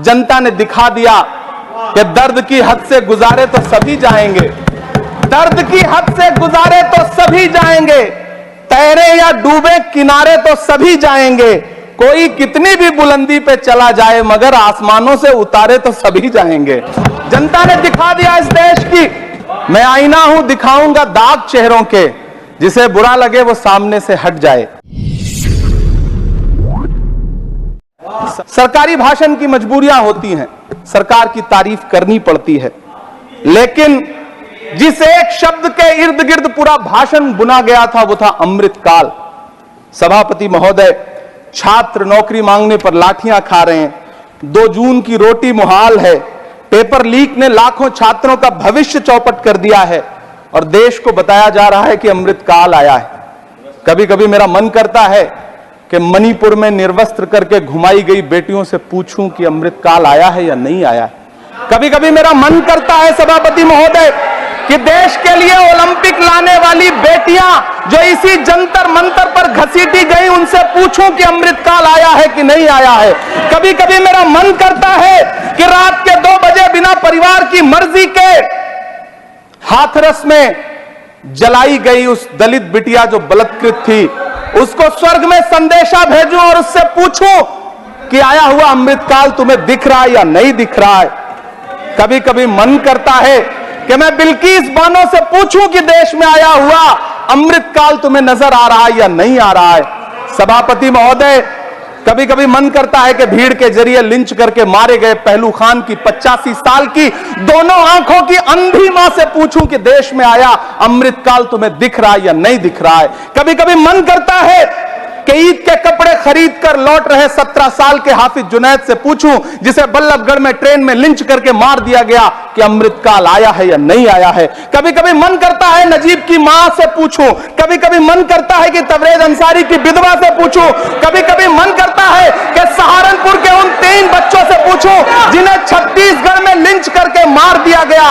जनता ने दिखा दिया कि दर्द की हद से गुजारे तो सभी जाएंगे, दर्द की हद से गुजारे तो सभी जाएंगे, तैरे या डूबे किनारे तो सभी जाएंगे, कोई कितनी भी बुलंदी पे चला जाए मगर आसमानों से उतारे तो सभी जाएंगे। जनता ने दिखा दिया इस देश की, मैं आईना हूं, दिखाऊंगा दाग चेहरों के, जिसे बुरा लगे वो सामने से हट जाए। सरकारी भाषण की मजबूरियां होती हैं, सरकार की तारीफ करनी पड़ती है, लेकिन जिस एक शब्द के इर्द गिर्द पूरा भाषण बुना गया था वो था अमृतकाल। सभापति महोदय, छात्र नौकरी मांगने पर लाठियां खा रहे हैं, 2 जून की रोटी मुहाल है, पेपर लीक ने लाखों छात्रों का भविष्य चौपट कर दिया है और देश को बताया जा रहा है कि अमृतकाल आया है। कभी कभी मेरा मन करता है कि मणिपुर में निर्वस्त्र करके घुमाई गई बेटियों से पूछूं कि अमृतकाल आया है या नहीं आया है। कभी कभी मेरा मन करता है सभापति महोदय कि देश के लिए ओलंपिक लाने वाली बेटियां जो इसी जंतर मंतर पर घसीटी गई उनसे पूछूं कि अमृतकाल आया है कि नहीं आया है। कभी कभी मेरा मन करता है कि रात के 2 बजे बिना परिवार की मर्जी के हाथरस में जलाई गई उस दलित बिटिया जो बलात्कृत थी, उसको स्वर्ग में संदेशा भेजूं और उससे पूछूं कि आया हुआ अमृतकाल तुम्हें दिख रहा है या नहीं दिख रहा है। कभी कभी मन करता है कि मैं बिल्किस बानो से पूछूं कि देश में आया हुआ अमृतकाल तुम्हें नजर आ रहा है या नहीं आ रहा है। सभापति महोदय, कभी कभी मन करता है कि भीड़ के जरिए लिंच करके मारे गए पहलू खान की 85 साल की दोनों आंखों की अंधी मां से पूछूं कि देश में आया अमृतकाल तुम्हें दिख रहा है या नहीं दिख रहा है। कभी कभी मन करता है कि ईद के कपड़े खरीद कर लौट रहे 17 साल के हाफिज जुनैद से पूछूं, जिसे बल्लभगढ़ में ट्रेन में लिंच करके मार दिया गया, कि अमृतकाल आया है या नहीं आया है। कभी कभी मन करता है नजीब की मां से पूछूं, कभी कभी मन करता है कि तबरेज अंसारी की विधवा से पूछूं, कभी कभी मन करता है कि सहारनपुर के उन 3 बच्चों से पूछूं जिन्हें छत्तीसगढ़ में लिंच करके मार दिया गया।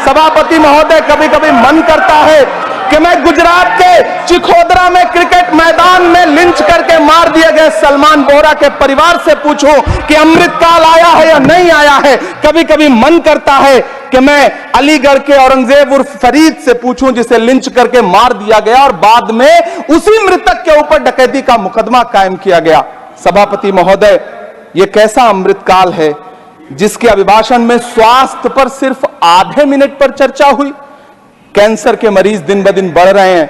सभापति महोदय, कभी कभी मन करता है कि मैं गुजरात के चिखोदरा में क्रिकेट मैदान में लिंच करके मार दिए गए सलमान बोहरा के परिवार से पूछूं कि अमृतकाल आया है या नहीं आया है। कभी कभी मन करता है कि मैं अलीगढ़ के औरंगजेब उर्फ फरीद से पूछूं जिसे लिंच करके मार दिया गया और बाद में उसी मृतक के ऊपर डकैती का मुकदमा कायम किया गया। सभापति महोदय, यह कैसा अमृतकाल है जिसके अभिभाषण में स्वास्थ्य पर सिर्फ आधे मिनट पर चर्चा हुई। कैंसर के मरीज दिन ब दिन बढ़ रहे हैं,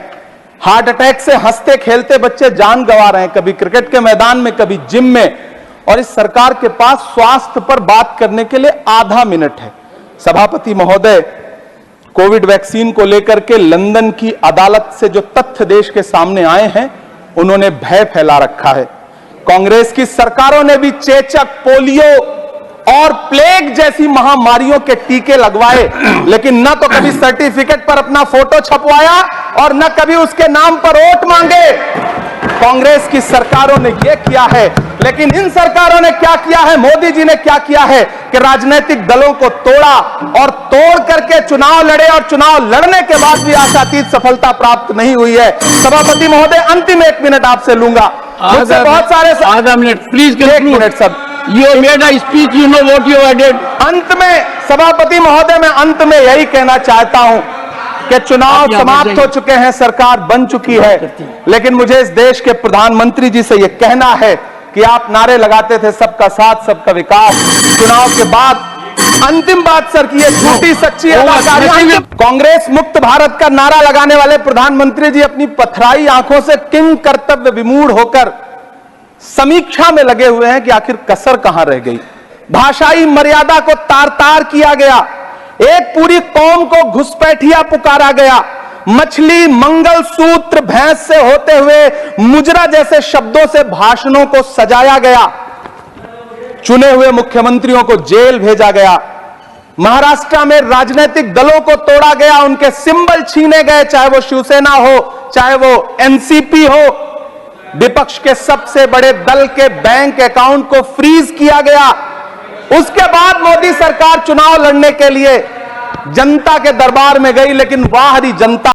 हार्ट अटैक से हंसते खेलते बच्चे जान गंवा रहे हैं, कभी क्रिकेट के मैदान में कभी जिम में, और इस सरकार के पास स्वास्थ्य पर बात करने के लिए आधा मिनट है। सभापति महोदय, कोविड वैक्सीन को लेकर के लंदन की अदालत से जो तथ्य देश के सामने आए हैं, उन्होंने भय फैला रखा है। कांग्रेस की सरकारों ने भी चेचक, पोलियो और प्लेग जैसी महामारियों के टीके लगवाए, लेकिन न तो कभी सर्टिफिकेट पर अपना फोटो छपवाया और न कभी उसके नाम पर वोट मांगे। कांग्रेस की सरकारों ने यह किया है, लेकिन इन सरकारों ने क्या किया है, मोदी जी ने क्या किया है कि राजनीतिक दलों को तोड़ा और तोड़ करके चुनाव लड़े, और चुनाव लड़ने के बाद भी आशातीत सफलता प्राप्त नहीं हुई है। सभापति महोदय, अंतिम 1 मिनट आपसे लूंगा, मुझसे बहुत सारे आधा मिनट प्लीज, 1 मिनट सब। You made a speech, you know what you did. अंत में सभापति महोदय, मैं अंत में यही कहना चाहता हूं कि चुनाव समाप्त हो चुके हैं, सरकार बन चुकी है, लेकिन मुझे इस देश के प्रधानमंत्री जी से यह कहना है कि आप नारे लगाते थे सबका साथ सबका विकास। चुनाव के बाद अंतिम बात सर की ये झूठी सच्ची कांग्रेस मुक्त भारत का नारा लगाने वाले प्रधानमंत्री जी अपनी पथराई आंखों से किंग कर्तव्य विमूढ़ होकर समीक्षा में लगे हुए हैं कि आखिर कसर कहां रह गई। भाषाई मर्यादा को तार तार किया गया, एक पूरी कौम को घुसपैठिया पुकारा गया, मछली, मंगल सूत्र, भैंस से होते हुए मुजरा जैसे शब्दों से भाषणों को सजाया गया, चुने हुए मुख्यमंत्रियों को जेल भेजा गया, महाराष्ट्र में राजनीतिक दलों को तोड़ा गया, उनके सिंबल छीने गए, चाहे वो शिवसेना हो चाहे वो एनसीपी हो, विपक्ष के सबसे बड़े दल के बैंक अकाउंट को फ्रीज किया गया। उसके बाद मोदी सरकार चुनाव लड़ने के लिए जनता के दरबार में गई, लेकिन बाहरी जनता